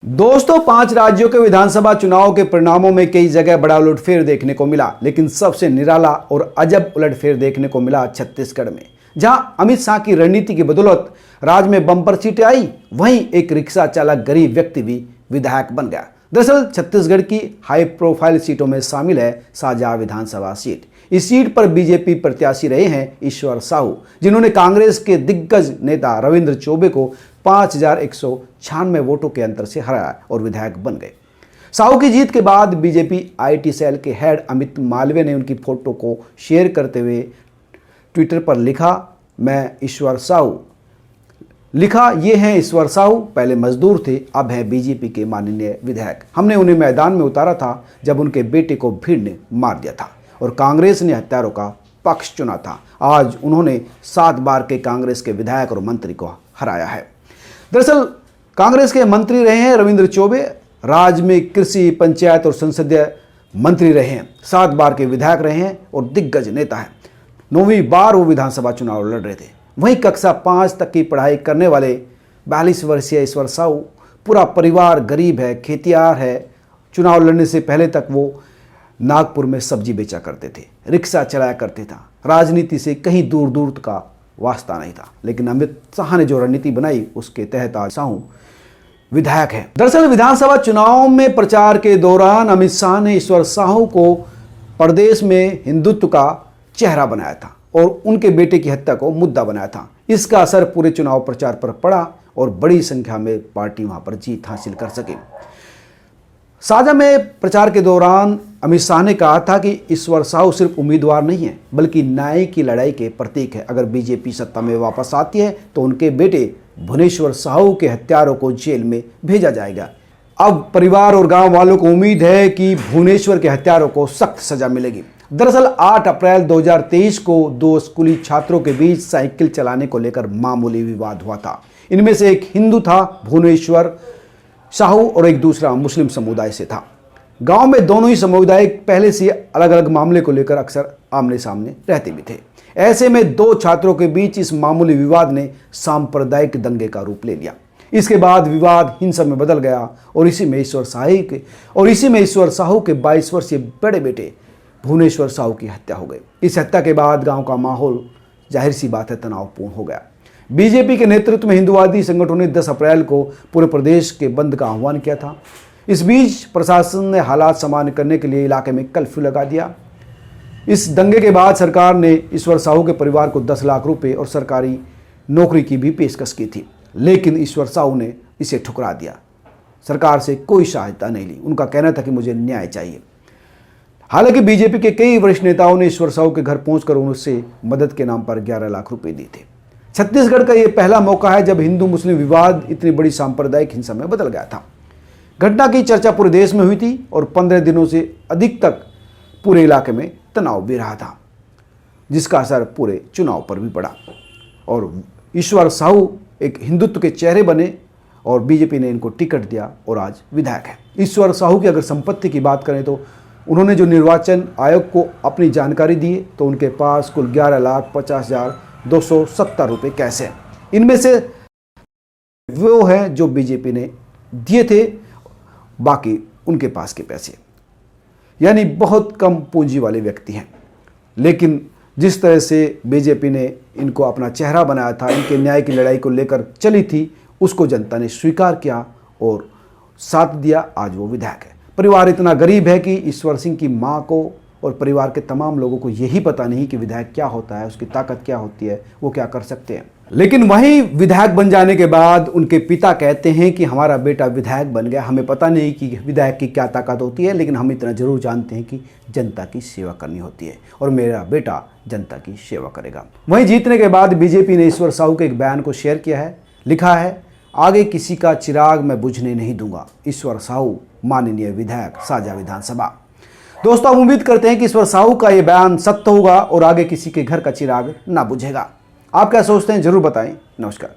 दोस्तों, 5 राज्यों के विधानसभा चुनाव के परिणामों में कई जगह बड़ा उलटफेर देखने को मिला, लेकिन सबसे निराला और अजब उलटफेर देखने को मिला छत्तीसगढ़ में, जहां अमित शाह की रणनीति की बदौलत राज्य में बम्पर सीटें आई, वहीं एक रिक्शा चालक गरीब व्यक्ति भी विधायक बन गया। दरअसल छत्तीसगढ़ की हाई प्रोफाइल सीटों में शामिल है शाहजहां विधानसभा सीट। इस सीट पर बीजेपी प्रत्याशी रहे हैं ईश्वर साहू, जिन्होंने कांग्रेस के दिग्गज नेता रविंद्र चौबे को 5196 वोटों के अंतर से हराया और विधायक बन गए। साहू की जीत के बाद बीजेपी आईटी सेल के हेड अमित मालवीय ने उनकी फोटो को शेयर करते हुए ट्विटर पर लिखा, मैं ईश्वर साहू। लिखा, ये हैं ईश्वर साहू, पहले मजदूर थे, अब है बीजेपी के माननीय विधायक। हमने उन्हें मैदान में उतारा था जब उनके बेटे को भीड़ ने मार दिया था और कांग्रेस ने हत्यारों का पक्ष चुना था। आज उन्होंने 7 बार के कांग्रेस के विधायक और मंत्री को हराया है। दरअसल कांग्रेस के मंत्री रहे हैं रविंद्र चौबे, राज्य में कृषि, पंचायत और संसदीय मंत्री रहे हैं, 7 बार के विधायक रहे हैं और दिग्गज नेता हैं। 9वीं बार वो विधानसभा चुनाव लड़ रहे थे। वहीं कक्षा 5 तक की पढ़ाई करने वाले 42 वर्षीय ईश्वर साहू, पूरा परिवार गरीब है, खेतियार है। चुनाव लड़ने से पहले तक वो नागपुर में सब्जी बेचा करते थे, रिक्शा चलाया करते था, राजनीति से कहीं दूर दूर का वास्ता नहीं था। लेकिन अमित शाह ने जो रणनीति बनाई उसके तहत आज साहू विधायक है। दरअसल विधानसभा चुनाव में प्रचार के दौरान अमित शाह ने ईश्वर साहू को प्रदेश में हिंदुत्व का चेहरा बनाया था और उनके बेटे की हत्या को मुद्दा बनाया था। इसका असर पूरे चुनाव प्रचार पर पड़ा और बड़ी संख्या में पार्टी वहां पर जीत हासिल कर सके। साझा में प्रचार के दौरान अमित शाह ने कहा था कि ईश्वर साहू सिर्फ उम्मीदवार नहीं है, बल्कि न्याय की लड़ाई के प्रतीक है। अगर बीजेपी सत्ता में वापस आती है तो उनके बेटे भुवनेश्वर साहू के हत्यारों को जेल में भेजा जाएगा। अब परिवार और गांव वालों को उम्मीद है कि भुवनेश्वर के हत्यारों को सख्त सजा मिलेगी। दरअसल 8 अप्रैल 2023 को 2 स्कूली छात्रों के बीच साइकिल चलाने को लेकर मामूली विवाद हुआ था। इनमें से एक हिंदू था, भुवनेश्वर साहू, और एक दूसरा मुस्लिम समुदाय से था। गांव में दोनों ही समुदाय पहले से अलग अलग मामले को लेकर अक्सर आमने सामने रहते भी थे। ऐसे में 2 छात्रों के बीच इस मामूली विवाद ने सांप्रदायिक दंगे का रूप ले लिया। इसके बाद विवाद हिंसा में बदल गया और इसी में ईश्वर साहू के 22 वर्षीय बड़े बेटे भुवनेश्वर साहू की हत्या हो गई। इस हत्या के बाद गांव का माहौल जाहिर सी बात है तनावपूर्ण हो गया। बीजेपी के नेतृत्व में हिंदुवादी संगठनों ने 10 अप्रैल को पूरे प्रदेश के बंद का आह्वान किया था। इस बीच प्रशासन ने हालात सामान्य करने के लिए इलाके में कर्फ्यू लगा दिया। इस दंगे के बाद सरकार ने ईश्वर साहू के परिवार को 10 लाख रुपए और सरकारी नौकरी की भी पेशकश की थी, लेकिन ईश्वर साहू ने इसे ठुकरा दिया। सरकार से कोई सहायता नहीं ली। उनका कहना था कि मुझे न्याय चाहिए। हालांकि बीजेपी के कई वरिष्ठ नेताओं ने ईश्वर साहू के घर पहुंचकर उनसे मदद के नाम पर 11 लाख रुपए दिए थे। छत्तीसगढ़ का यह पहला मौका है जब हिंदू मुस्लिम विवाद इतनी बड़ी सांप्रदायिक हिंसा में बदल गया था। घटना की चर्चा पूरे देश में हुई थी और 15 दिनों से अधिक तक पूरे इलाके में तनाव भी रहा था, जिसका असर पूरे चुनाव पर भी पड़ा और ईश्वर साहू एक हिंदुत्व के चेहरे बने और बीजेपी ने इनको टिकट दिया और आज विधायक है। ईश्वर साहू की अगर संपत्ति की बात करें तो उन्होंने जो निर्वाचन आयोग को अपनी जानकारी दी तो उनके पास कुल 11,50,270 रुपये कैश है। इनमें से वो है जो बीजेपी ने दिए थे, बाकी उनके पास के पैसे, यानी बहुत कम पूंजी वाले व्यक्ति हैं। लेकिन जिस तरह से बीजेपी ने इनको अपना चेहरा बनाया था, इनके न्याय की लड़ाई को लेकर चली थी, उसको जनता ने स्वीकार किया और साथ दिया। आज वो विधायक है। परिवार इतना गरीब है कि ईश्वर सिंह की मां को और परिवार के तमाम लोगों को यही पता नहीं कि विधायक क्या होता है, उसकी ताकत क्या होती है, वो क्या कर सकते हैं। लेकिन वहीं विधायक बन जाने के बाद उनके पिता कहते हैं कि हमारा बेटा विधायक बन गया। हमें पता नहीं कि विधायक की क्या ताकत होती है, लेकिन हम इतना जरूर जानते हैं कि जनता की सेवा करनी होती है और मेरा बेटा जनता की सेवा करेगा। वहीं जीतने के बाद बीजेपी ने ईश्वर साहू के एक बयान को शेयर किया है। लिखा है, आगे किसी का चिराग मैं बुझने नहीं दूंगा। ईश्वर साहू, माननीय विधायक, साझा विधानसभा। दोस्तों, हम उम्मीद करते हैं कि ईश्वर साहू का यह बयान सत्य होगा और आगे किसी के घर का चिराग ना बुझेगा। आप क्या सोचते हैं, जरूर बताएं। नमस्कार।